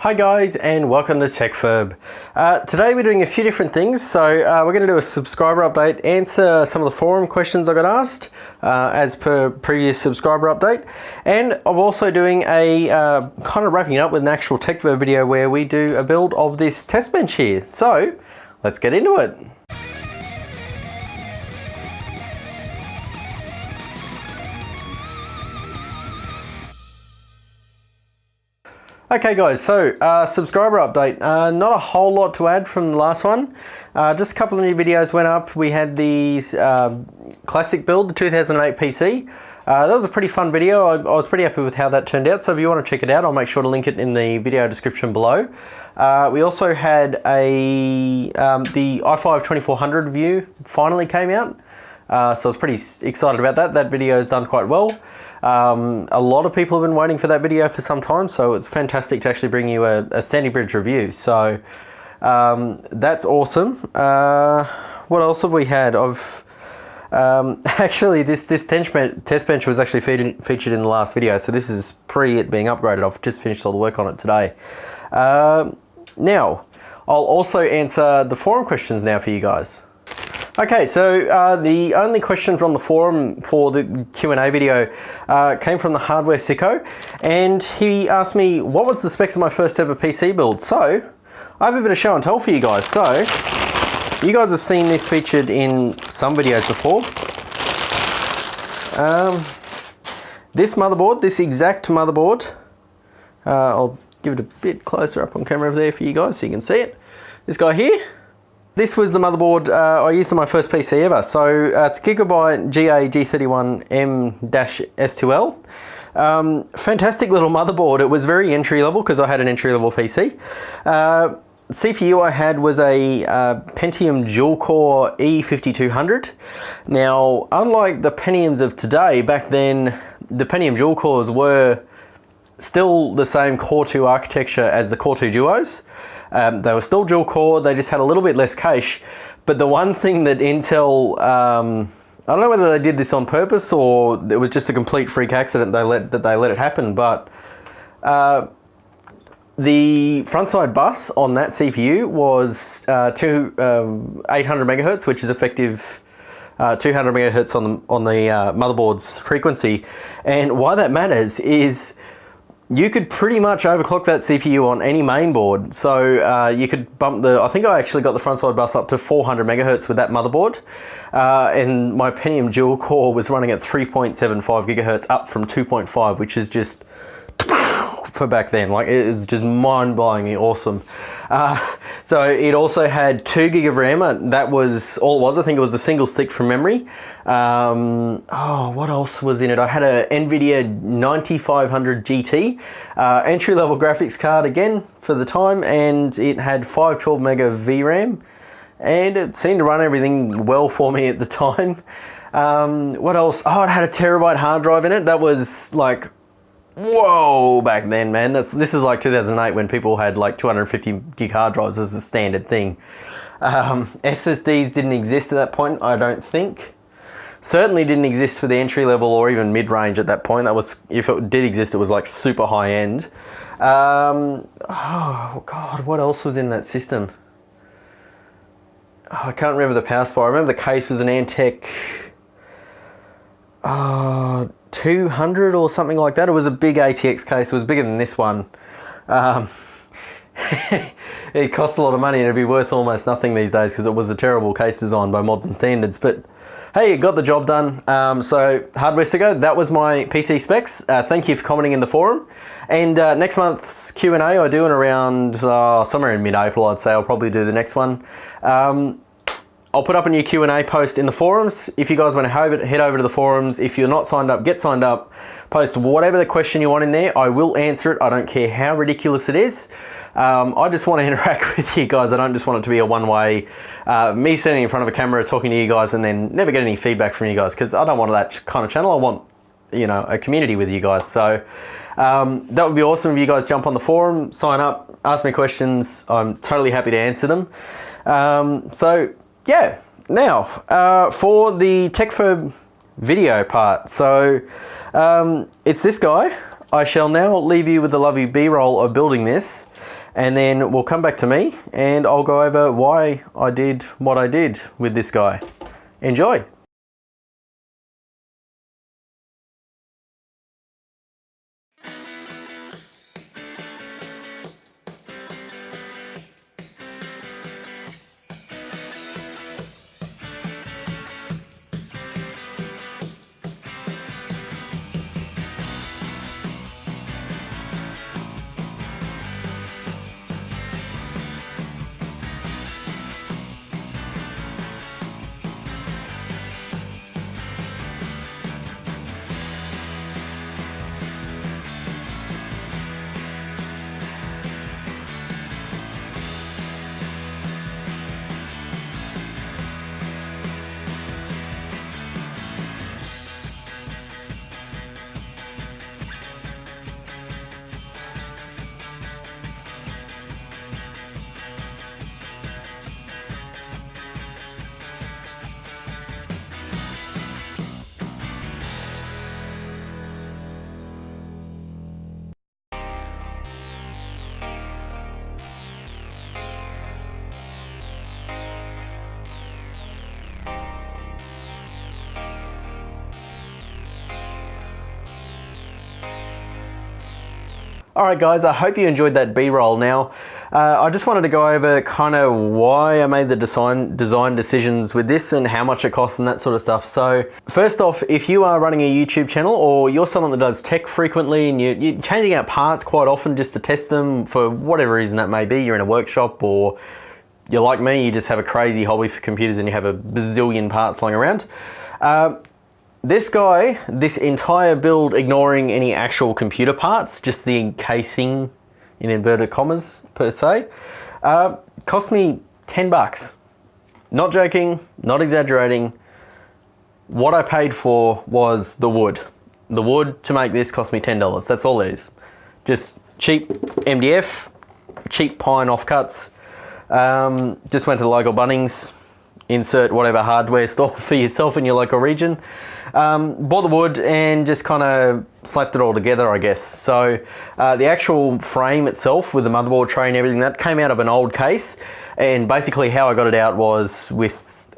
Hi guys and welcome to TechFurb. Today we're doing a few different things. So we're going to do a subscriber update, answer some of the forum questions I got asked as per previous subscriber update. And I'm also doing a kind of wrapping it up with an actual TechFurb video where we do a build of this test bench here. So let's get into it. Okay guys, so subscriber update, not a whole lot to add from the last one. Just a couple of new videos went up. We had the classic build, the 2008 PC. That was a pretty fun video. I was pretty happy with how that turned out, so if you want to check it out, I'll make sure to link it in the video description below. We also had the i5 2400 review finally came out, so I was pretty excited about that. That video's done quite well. A lot of people have been waiting for that video for some time, so it's fantastic to actually bring you a Sandy Bridge review. So that's awesome. What else have we had? Actually, this test bench was actually featured in the last video, so this is pre it being upgraded. I've just finished all the work on it today. Now, I'll also answer the forum questions now for you guys. Okay, so the only question from the forum for the Q&A video came from the Hardware Sicko, and he asked me what was the specs of my first ever PC build. So I have a bit of show and tell for you guys. So you guys have seen this featured in some videos before. This motherboard, this exact motherboard, I'll give it a bit closer up on camera over there for you guys so you can see it. This guy here. This was the motherboard I used on my first PC ever. So it's Gigabyte GA G31M-S2L. Fantastic little motherboard. It was very entry level because I had an entry level PC. CPU I had was a Pentium dual core E5200. Now, unlike the Pentiums of today, back then the Pentium dual cores were still the same Core 2 architecture as the Core 2 Duos. They were still dual core, they just had a little bit less cache. But the one thing that Intel, I don't know whether they did this on purpose or it was just a complete freak accident they let it happen, but the frontside bus on that CPU was 800 megahertz, which is effective 200 megahertz on the motherboard's frequency. And why that matters is you could pretty much overclock that CPU on any main board. So you could bump I think I actually got the frontside bus up to 400 megahertz with that motherboard. And my Pentium dual core was running at 3.75 gigahertz up from 2.5, which is just for back then. Like, it is just mind-blowingly awesome. So it also had 2 gig of RAM. That was all it was. I think it was a single stick from memory. What else was in it? I had a NVIDIA 9500 GT, entry-level graphics card again for the time, and it had 512 mega VRAM, and it seemed to run everything well for me at the time. What else? Oh, it had a terabyte hard drive in it. That was like, whoa, back then, man. This is like 2008 when people had like 250 gig hard drives as a standard thing. SSDs didn't exist at that point, I don't think. Certainly didn't exist for the entry level or even mid-range at that point. That was, if it did exist, it was like super high end. Oh God, what else was in that system? Oh, I can't remember the power supply. I remember the case was an Antec 200 or something like that. It was a big ATX case. It was bigger than this one. It cost a lot of money and it'd be worth almost nothing these days because it was a terrible case design by modern standards. But hey, it got the job done. So Hardware Sicko, that was my PC specs. Thank you for commenting in the forum. And next month's Q&A I do in around somewhere in mid-April, I'd say. I'll probably do the next one. I'll put up a new Q&A post in the forums. If you guys want to head over to the forums, if you're not signed up, get signed up. Post whatever the question you want in there. I will answer it. I don't care how ridiculous it is. I just want to interact with you guys. I don't just want it to be a one-way, me sitting in front of a camera talking to you guys and then never get any feedback from you guys, because I don't want that kind of channel. I want, you know, a community with you guys. So that would be awesome if you guys jump on the forum, sign up, ask me questions. I'm totally happy to answer them. So yeah, now for the TechFurb video part. So it's this guy. I shall now leave you with the lovely B-roll of building this. and then we'll come back to me and I'll go over why I did what I did with this guy. Enjoy. Alright guys, I hope you enjoyed that B-roll. Now, I just wanted to go over kind of why I made the design decisions with this and how much it costs and that sort of stuff. So, first off, if you are running a YouTube channel or you're someone that does tech frequently and you're changing out parts quite often just to test them for whatever reason that may be, you're in a workshop or you're like me, you just have a crazy hobby for computers and you have a bazillion parts lying around. This guy, this entire build, ignoring any actual computer parts, just the encasing in inverted commas per se, cost me 10 bucks. Not joking, not exaggerating. What I paid for was the wood. The wood to make this cost me $10. That's all it is. Just cheap MDF, cheap pine offcuts. Just went to the local Bunnings, insert whatever hardware store for yourself in your local region. Bought the wood and just kind of slapped it all together, I guess. So the actual frame itself with the motherboard tray and everything, that came out of an old case. And basically how I got it out was with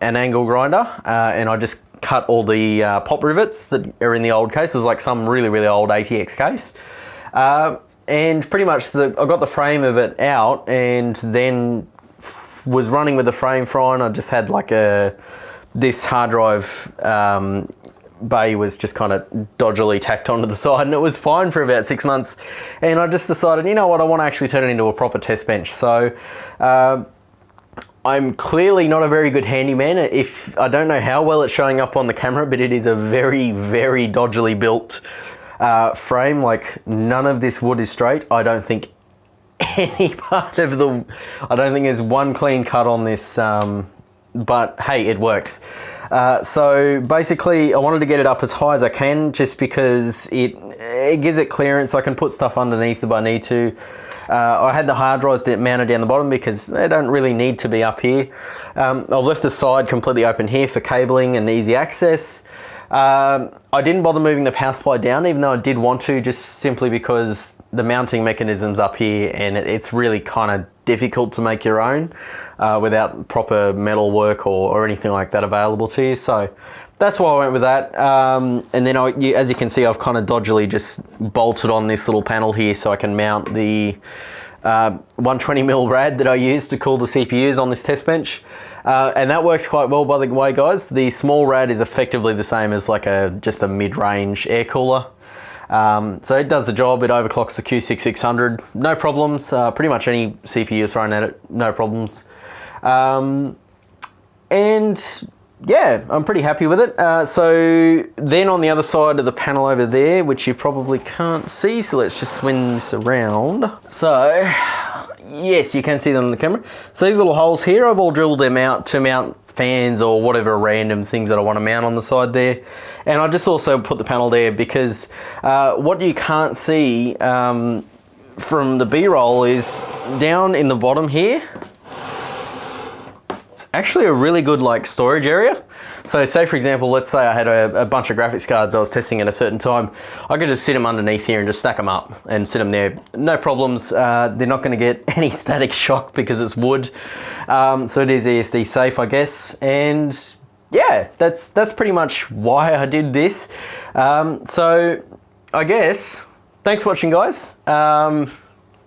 an angle grinder and I just cut all the pop rivets that are in the old case. It was like some really, really old ATX case. And pretty much I got the frame of it out and then was running with the frame frying. I just had like this hard drive bay was just kind of dodgily tacked onto the side and it was fine for about 6 months. And I just decided, you know what, I want to actually turn it into a proper test bench. So I'm clearly not a very good handyman. I don't know how well it's showing up on the camera, but it is a very, very dodgily built frame. Like none of this wood is straight. I don't think any part of I don't think there's one clean cut on this, but hey, it works. So basically I wanted to get it up as high as I can just because it gives it clearance so I can put stuff underneath if I need to. I had the hard drives mounted down the bottom because they don't really need to be up here. I've left the side completely open here for cabling and easy access. I didn't bother moving the power supply down even though I did want to, just simply because the mounting mechanism's up here and it's really kind of difficult to make your own without proper metal work or anything like that available to you. So that's why I went with that. And then as you can see, I've kind of dodgily just bolted on this little panel here so I can mount the 120mm rad that I use to cool the CPUs on this test bench. And that works quite well, by the way, guys. The small rad is effectively the same as like just a mid-range air cooler. So it does the job. It overclocks the Q6600, no problems. Pretty much any CPU thrown at it, no problems. And yeah, I'm pretty happy with it. So then on the other side of the panel over there, which you probably can't see, so let's just swing this around. So yes, you can see them on the camera. So these little holes here, I've all drilled them out to mount fans or whatever random things that I want to mount on the side there. And I just also put the panel there because what you can't see from the B-roll is down in the bottom here. It's actually a really good like storage area. So say for example, let's say I had a bunch of graphics cards I was testing at a certain time. I could just sit them underneath here and just stack them up and sit them there. No problems. They're not going to get any static shock because it's wood. So it is ESD safe, I guess. And yeah, that's pretty much why I did this. So I guess, thanks for watching, guys.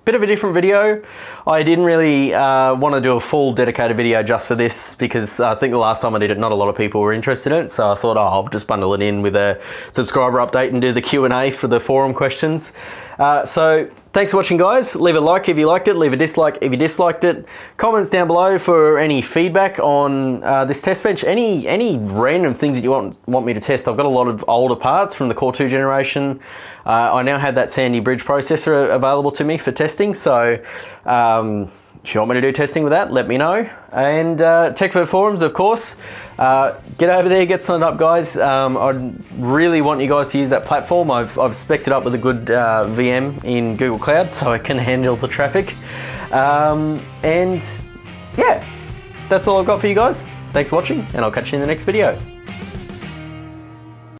Bit of a different video. I didn't really want to do a full dedicated video just for this because I think the last time I did it, not a lot of people were interested in it. So I thought, oh, I'll just bundle it in with a subscriber update and do the Q&A for the forum questions. So thanks for watching, guys. Leave a like if you liked it, leave a dislike if you disliked it. Comments down below for any feedback on this test bench. Any random things that you want me to test. I've got a lot of older parts from the Core 2 generation. I now have that Sandy Bridge processor available to me for testing. So if you want me to do testing with that, let me know. And TechFurb forums, of course. Get over there, get signed up, guys. I really want you guys to use that platform. I've spec'd it up with a good VM in Google Cloud so it can handle the traffic. And yeah, that's all I've got for you guys. Thanks for watching, and I'll catch you in the next video.